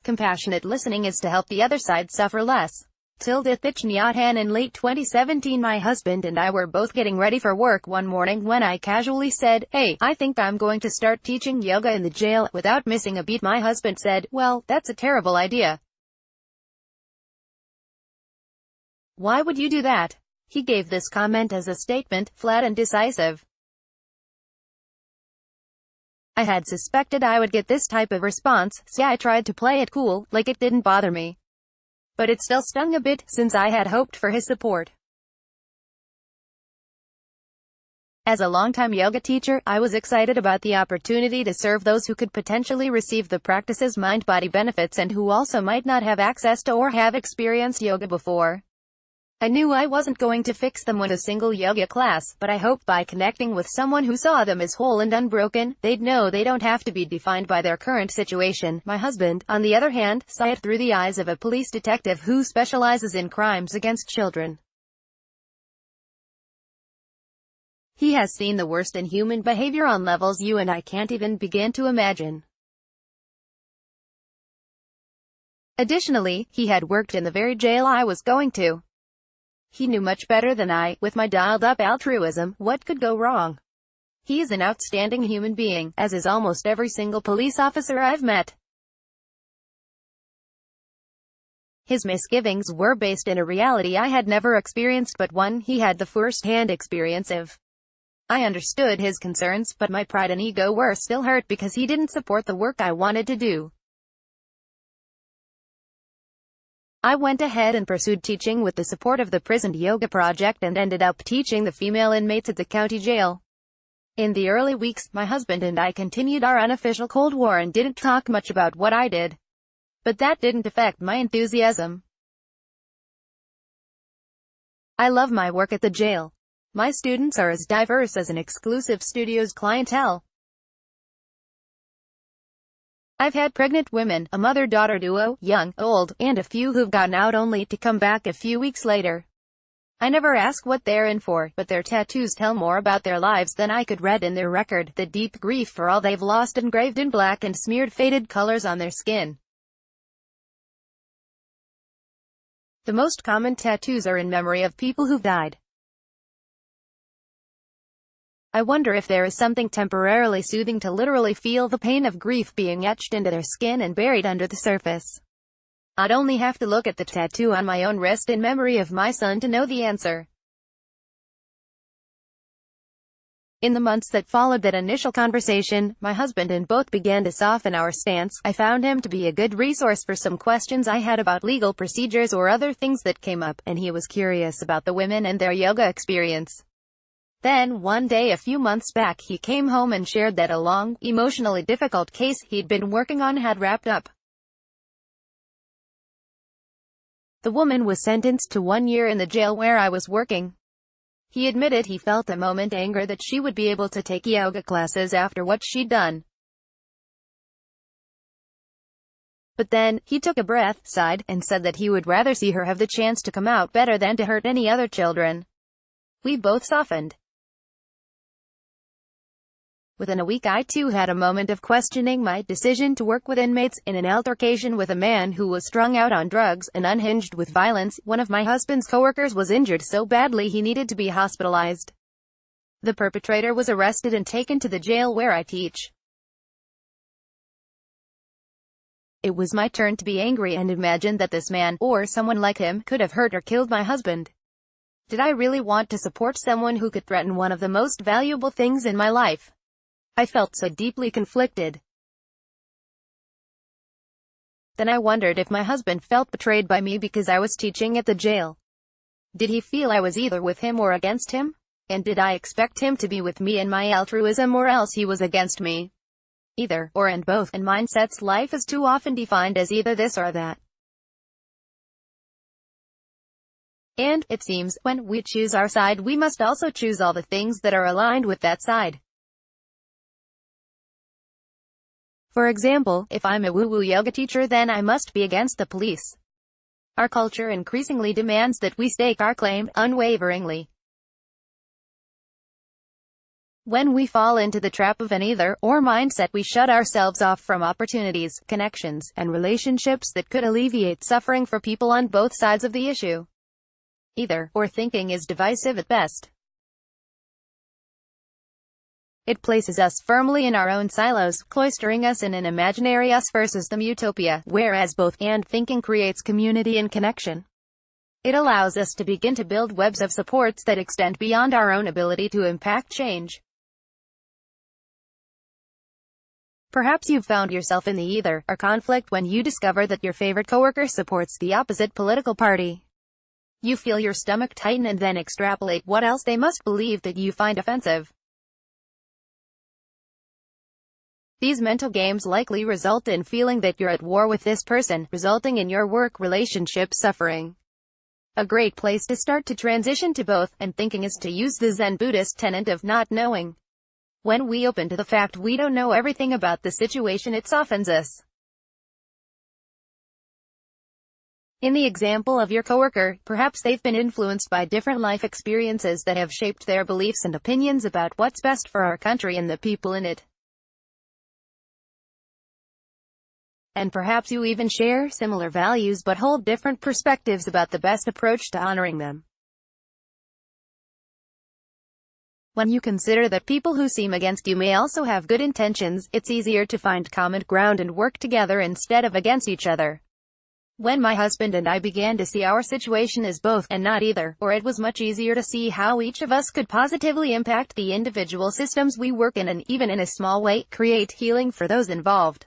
Compassionate listening is to help the other side suffer less. Thich Nhat Hanh In late 2017. My husband and I were both getting ready for work one morning when I casually said, "Hey, I think I'm going to start teaching yoga in the jail." Without missing a beat, my husband said, "Well, that's a terrible idea. Why would you do that?" He gave this comment as a statement, flat and decisive. I had suspected I would get this type of response, so I tried to play it cool, like it didn't bother me. But it still stung a bit, since I had hoped for his support. As a longtime yoga teacher, I was excited about the opportunity to serve those who could potentially receive the practice's mind-body benefits and who also might not have access to or have experienced yoga before. I knew I wasn't going to fix them with a single yoga class, but I hoped by connecting with someone who saw them as whole and unbroken, they'd know they don't have to be defined by their current situation. My husband, on the other hand, saw it through the eyes of a police detective who specializes in crimes against children. He has seen the worst in human behavior on levels you and I can't even begin to imagine. Additionally, he had worked in the very jail I was going to. He knew much better than I, with my dialed-up altruism, what could go wrong. He is an outstanding human being, as is almost every single police officer I've met. His misgivings were based in a reality I had never experienced, but one he had the first-hand experience of. I understood his concerns, but my pride and ego were still hurt because he didn't support the work I wanted to do. I went ahead and pursued teaching with the support of the Prison Yoga Project and ended up teaching the female inmates at the county jail. In the early weeks, my husband and I continued our unofficial Cold War and didn't talk much about what I did. But that didn't affect my enthusiasm. I love my work at the jail. My students are as diverse as an exclusive studio's clientele. I've had pregnant women, a mother-daughter duo, young, old, and a few who've gotten out only to come back a few weeks later. I never ask what they're in for, but their tattoos tell more about their lives than I could read in their record, the deep grief for all they've lost engraved in black and smeared faded colors on their skin. The most common tattoos are in memory of people who've died. I wonder if there is something temporarily soothing to literally feel the pain of grief being etched into their skin and buried under the surface. I'd only have to look at the tattoo on my own wrist in memory of my son to know the answer. In the months that followed that initial conversation, my husband and both began to soften our stance. I found him to be a good resource for some questions I had about legal procedures or other things that came up, and he was curious about the women and their yoga experience. Then, one day a few months back, he came home and shared that a long, emotionally difficult case he'd been working on had wrapped up. The woman was sentenced to 1 year in the jail where I was working. He admitted he felt a moment anger that she would be able to take yoga classes after what she'd done. But then, he took a breath, sighed, and said that he would rather see her have the chance to come out better than to hurt any other children. We both softened. Within a week I too had a moment of questioning my decision to work with inmates. In an altercation with a man who was strung out on drugs and unhinged with violence, one of my husband's coworkers was injured so badly he needed to be hospitalized. The perpetrator was arrested and taken to the jail where I teach. It was my turn to be angry and imagine that this man, or someone like him, could have hurt or killed my husband. Did I really want to support someone who could threaten one of the most valuable things in my life? I felt so deeply conflicted. Then I wondered if my husband felt betrayed by me because I was teaching at the jail. Did he feel I was either with him or against him? And did I expect him to be with me in my altruism or else he was against me? Either, or and both. In mindsets, life is too often defined as either this or that. And, it seems, when we choose our side we must also choose all the things that are aligned with that side. For example, if I'm a woo-woo yoga teacher then I must be against the police. Our culture increasingly demands that we stake our claim, unwaveringly. When we fall into the trap of an either-or mindset, we shut ourselves off from opportunities, connections, and relationships that could alleviate suffering for people on both sides of the issue. Either-or thinking is divisive at best. It places us firmly in our own silos, cloistering us in an imaginary us versus them utopia, whereas both-and thinking creates community and connection. It allows us to begin to build webs of supports that extend beyond our own ability to impact change. Perhaps you've found yourself in the either-or conflict when you discover that your favorite coworker supports the opposite political party. You feel your stomach tighten and then extrapolate what else they must believe that you find offensive. These mental games likely result in feeling that you're at war with this person, resulting in your work relationship suffering. A great place to start to transition to both-and thinking is to use the Zen Buddhist tenet of not knowing. When we open to the fact we don't know everything about the situation, it softens us. In the example of your coworker, perhaps they've been influenced by different life experiences that have shaped their beliefs and opinions about what's best for our country and the people in it. And perhaps you even share similar values but hold different perspectives about the best approach to honoring them. When you consider that people who seem against you may also have good intentions, it's easier to find common ground and work together instead of against each other. When my husband and I began to see our situation as both and not either-or, it was much easier to see how each of us could positively impact the individual systems we work in and, even in a small way, create healing for those involved.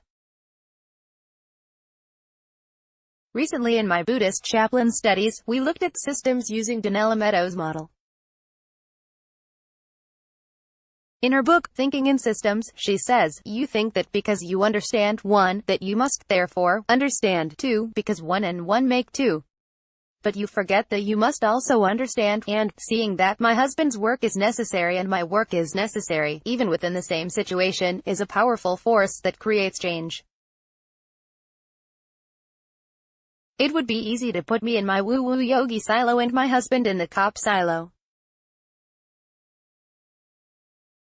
Recently in my Buddhist chaplain studies, we looked at systems using Donella Meadows' model. In her book, Thinking in Systems, she says, you think that because you understand 1, that you must, therefore, understand 2, because 1 and 1 make 2. But you forget that you must also understand, and, seeing that my husband's work is necessary and my work is necessary, even within the same situation, is a powerful force that creates change. It would be easy to put me in my woo-woo yogi silo and my husband in the cop silo.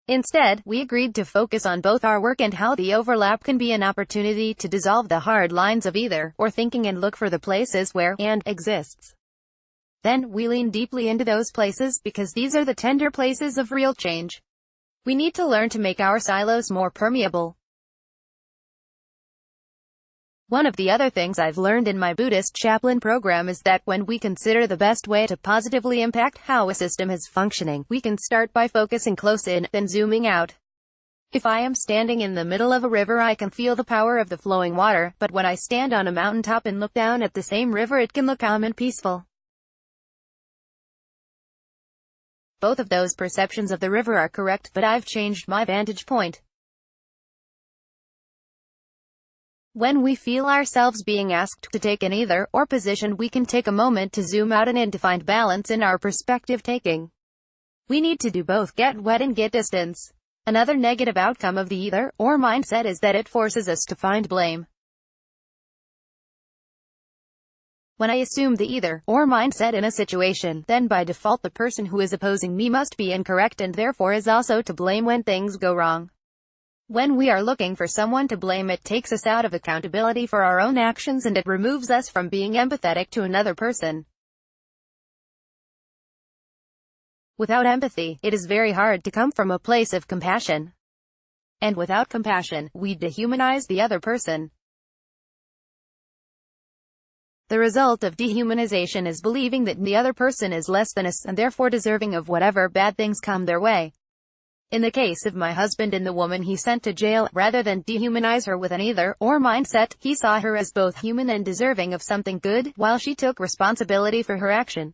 Instead, we agreed to focus on both our work and how the overlap can be an opportunity to dissolve the hard lines of either-or thinking and look for the places where and exists. Then, we lean deeply into those places because these are the tender places of real change. We need to learn to make our silos more permeable. One of the other things I've learned in my Buddhist chaplain program is that when we consider the best way to positively impact how a system is functioning, we can start by focusing close in, then zooming out. If I am standing in the middle of a river, I can feel the power of the flowing water, but when I stand on a mountaintop and look down at the same river, it can look calm and peaceful. Both of those perceptions of the river are correct, but I've changed my vantage point. When we feel ourselves being asked to take an either-or position, we can take a moment to zoom out and in to find balance in our perspective taking. We need to do both, get wet and get distance. Another negative outcome of the either-or mindset is that it forces us to find blame. When I assume the either-or mindset in a situation, then by default the person who is opposing me must be incorrect and therefore is also to blame when things go wrong. When we are looking for someone to blame, it takes us out of accountability for our own actions and it removes us from being empathetic to another person. Without empathy, it is very hard to come from a place of compassion. And without compassion, we dehumanize the other person. The result of dehumanization is believing that the other person is less than us and therefore deserving of whatever bad things come their way. In the case of my husband and the woman he sent to jail, rather than dehumanize her with an either-or mindset, he saw her as both human and deserving of something good, while she took responsibility for her action.